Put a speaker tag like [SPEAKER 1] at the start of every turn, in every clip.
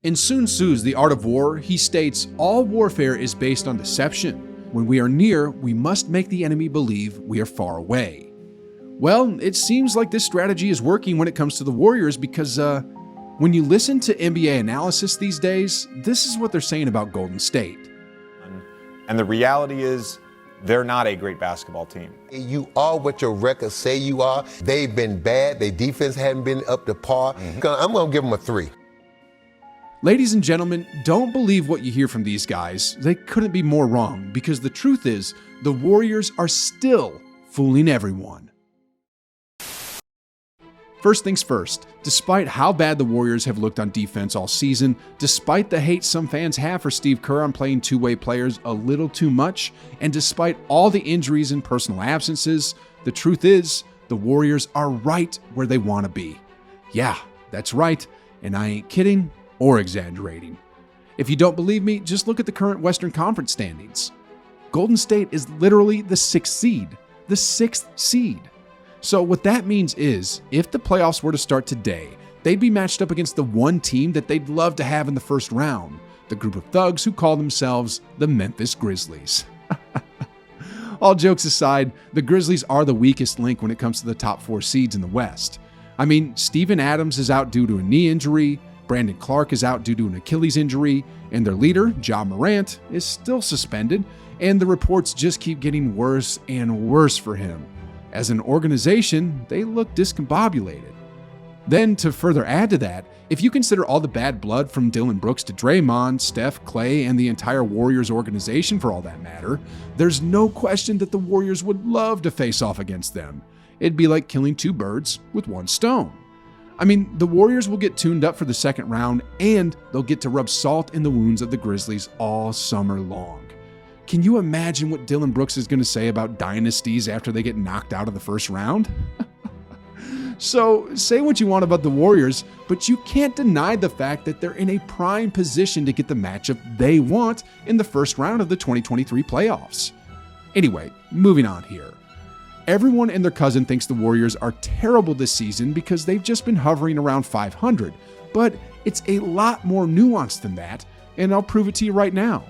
[SPEAKER 1] In Sun Tzu's The Art of War, he states, "All warfare is based on deception. When we are near, we must make the enemy believe we are far away." Well, it seems like this strategy is working when it comes to the Warriors because, when you listen to NBA analysis these days, this is what they're saying about Golden State.
[SPEAKER 2] And the reality is, they're not a great basketball team.
[SPEAKER 3] You are what your records say you are. They've been bad. Their defense hadn't been up to par. I'm going to give them a 3.
[SPEAKER 1] Ladies and gentlemen, don't believe what you hear from these guys. They couldn't be more wrong, because the truth is, the Warriors are still fooling everyone. First things first, despite how bad the Warriors have looked on defense all season, despite the hate some fans have for Steve Kerr on playing two-way players a little too much, and despite all the injuries and personal absences, the truth is, the Warriors are right where they want to be. Yeah, that's right, and I ain't kidding or exaggerating. If you don't believe me, just look at the current Western Conference standings. Golden State is literally the 6th seed. The 6th seed. So what that means is, if the playoffs were to start today, they'd be matched up against the one team that they'd love to have in the first round, the group of thugs who call themselves the Memphis Grizzlies. All jokes aside, the Grizzlies are the weakest link when it comes to the top 4 seeds in the West. I mean, Steven Adams is out due to a knee injury, Brandon Clark is out due to an Achilles injury, and their leader, Ja Morant, is still suspended, and the reports just keep getting worse and worse for him. As an organization, they look discombobulated. Then, to further add to that, if you consider all the bad blood from Dillon Brooks to Draymond, Steph, Clay, and the entire Warriors organization for all that matter, there's no question that the Warriors would love to face off against them. It'd be like killing 2 birds with 1 stone. I mean, the Warriors will get tuned up for the second round, and they'll get to rub salt in the wounds of the Grizzlies all summer long. Can you imagine what Dillon Brooks is going to say about dynasties after they get knocked out of the first round? So, say what you want about the Warriors, but you can't deny the fact that they're in a prime position to get the matchup they want in the first round of the 2023 playoffs. Anyway, moving on here. Everyone and their cousin thinks the Warriors are terrible this season because they've just been hovering around 500, but it's a lot more nuanced than that, and I'll prove it to you right now.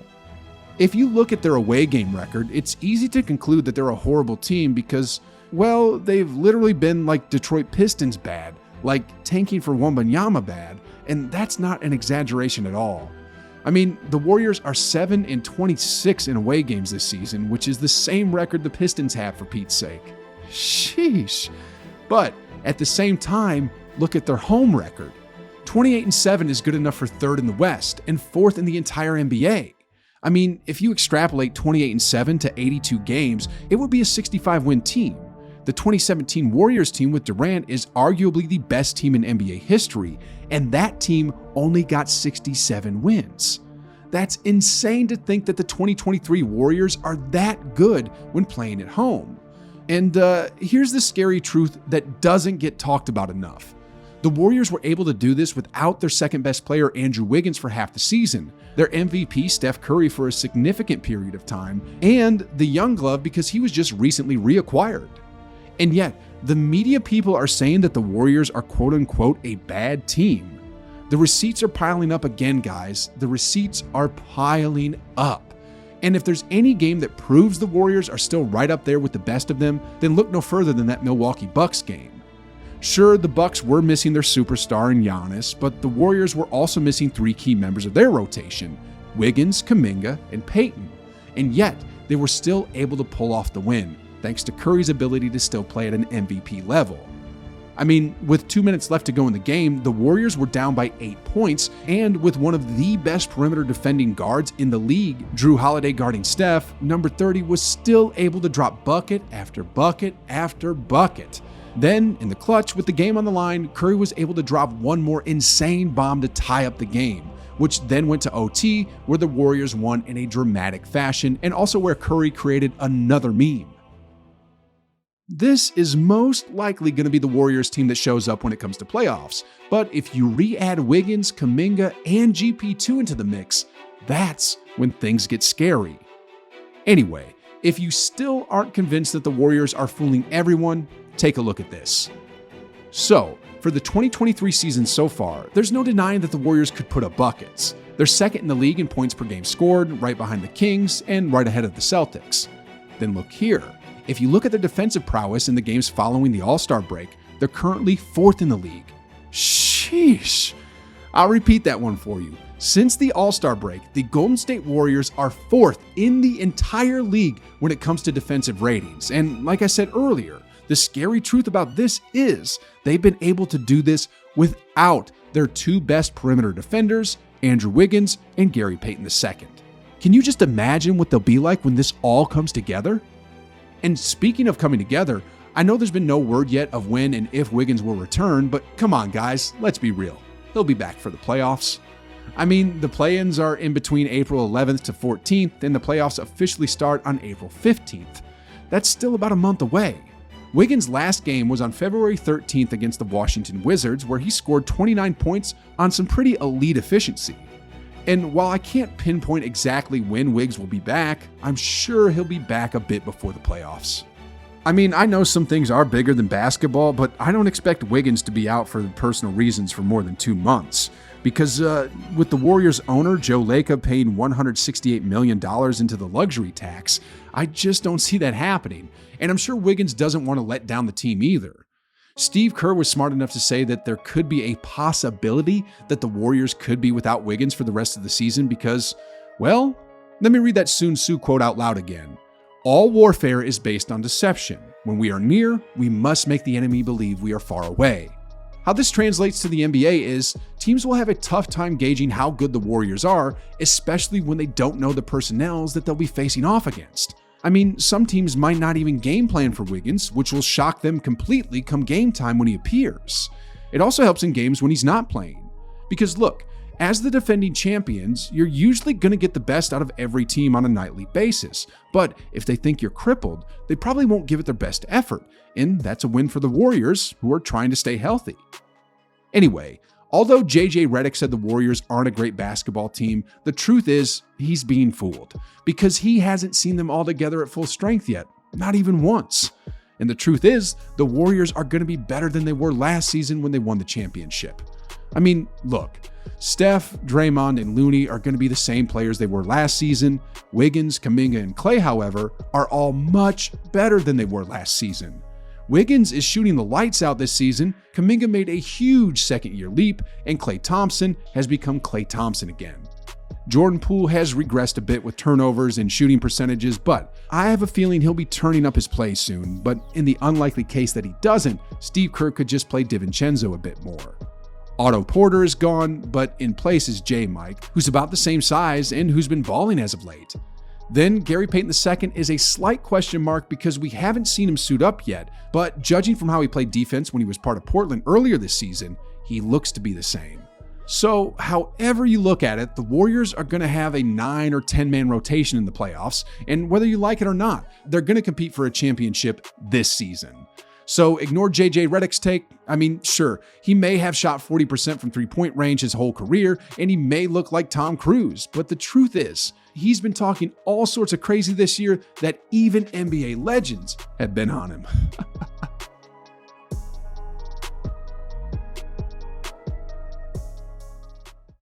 [SPEAKER 1] If you look at their away game record, it's easy to conclude that they're a horrible team because, well, they've literally been like Detroit Pistons bad, like tanking for Wembanyama bad, and that's not an exaggeration at all. I mean, the Warriors are 7-26 in away games this season, which is the same record the Pistons have, for Pete's sake. Sheesh. But at the same time, look at their home record. 28-7 is good enough for 3rd in the West and 4th in the entire NBA. I mean, if you extrapolate 28-7 to 82 games, it would be a 65-win team. The 2017 Warriors team with Durant is arguably the best team in NBA history, and that team only got 67 wins. That's insane to think that the 2023 Warriors are that good when playing at home. And here's the scary truth that doesn't get talked about enough. The Warriors were able to do this without their second best player, Andrew Wiggins, for half the season, their MVP, Steph Curry, for a significant period of time, and the young glove because he was just recently reacquired. And yet, the media people are saying that the Warriors are quote-unquote a bad team. The receipts are piling up again, guys. The receipts are piling up. And if there's any game that proves the Warriors are still right up there with the best of them, then look no further than that Milwaukee Bucks game. Sure, the Bucks were missing their superstar in Giannis, but the Warriors were also missing 3 key members of their rotation, Wiggins, Kuminga, and Payton. And yet, they were still able to pull off the win, thanks to Curry's ability to still play at an MVP level. I mean, with 2 minutes left to go in the game, the Warriors were down by 8 points, and with one of the best perimeter defending guards in the league, Drew Holiday guarding Steph, number 30 was still able to drop bucket after bucket after bucket. Then, in the clutch, with the game on the line, Curry was able to drop one more insane bomb to tie up the game, which then went to OT, where the Warriors won in a dramatic fashion, and also where Curry created another meme. This is most likely going to be the Warriors team that shows up when it comes to playoffs, but if you re-add Wiggins, Kuminga, and GP2 into the mix, that's when things get scary. Anyway, if you still aren't convinced that the Warriors are fooling everyone, take a look at this. So, For the 2023 season so far, there's no denying that the Warriors could put up buckets. They're second in the league in points per game scored, right behind the Kings, and right ahead of the Celtics. Then look here. If you look at their defensive prowess in the games following the All-Star break, they're currently fourth in the league. Sheesh. I'll repeat that one for you. Since the All-Star break, the Golden State Warriors are fourth in the entire league when it comes to defensive ratings. And like I said earlier, the scary truth about this is they've been able to do this without their two best perimeter defenders, Andrew Wiggins and Gary Payton II. Can you just imagine what they'll be like when this all comes together? And speaking of coming together, I know there's been no word yet of when and if Wiggins will return, but come on guys, let's be real. He'll be back for the playoffs. I mean, the play-ins are in between April 11th to 14th, and the playoffs officially start on April 15th. That's still about a month away. Wiggins' last game was on February 13th against the Washington Wizards, where he scored 29 points on some pretty elite efficiency. And while I can't pinpoint exactly when Wiggs will be back, I'm sure he'll be back a bit before the playoffs. I mean, I know some things are bigger than basketball, but I don't expect Wiggins to be out for personal reasons for more than 2 months. Because with the Warriors owner, Joe Lacob, paying $168 million into the luxury tax, I just don't see that happening. And I'm sure Wiggins doesn't want to let down the team either. Steve Kerr was smart enough to say that there could be a possibility that the Warriors could be without Wiggins for the rest of the season because, well, let me read that Sun Tzu quote out loud again. All warfare is based on deception. When we are near, we must make the enemy believe we are far away. How this translates to the NBA is teams will have a tough time gauging how good the Warriors are, especially when they don't know the personnels that they'll be facing off against. I mean, some teams might not even game plan for Wiggins, which will shock them completely come game time when he appears. It also helps in games when he's not playing. Because look, as the defending champions, you're usually going to get the best out of every team on a nightly basis. But if they think you're crippled, they probably won't give it their best effort. And that's a win for the Warriors, who are trying to stay healthy. Anyway, although JJ Redick said the Warriors aren't a great basketball team, the truth is he's being fooled because he hasn't seen them all together at full strength yet, not even once. And the truth is the Warriors are going to be better than they were last season when they won the championship. I mean, look, Steph, Draymond, and Looney are going to be the same players they were last season. Wiggins, Kuminga, and Klay, however, are all much better than they were last season. Wiggins is shooting the lights out this season, Kuminga made a huge second-year leap, and Klay Thompson has become Klay Thompson again. Jordan Poole has regressed a bit with turnovers and shooting percentages, but I have a feeling he'll be turning up his play soon, but in the unlikely case that he doesn't, Steve Kerr could just play DiVincenzo a bit more. Otto Porter is gone, but in place is J. Mike, who's about the same size and who's been balling as of late. Then Gary Payton II is a slight question mark because we haven't seen him suit up yet, but judging from how he played defense when he was part of Portland earlier this season, he looks to be the same. So however you look at it, the Warriors are going to have a 9 or 10-man rotation in the playoffs, and whether you like it or not, they're going to compete for a championship this season. So ignore JJ Redick's take. I mean, sure, he may have shot 40% from three-point range his whole career, and he may look like Tom Cruise, but the truth is, he's been talking all sorts of crazy this year that even NBA legends have been on him.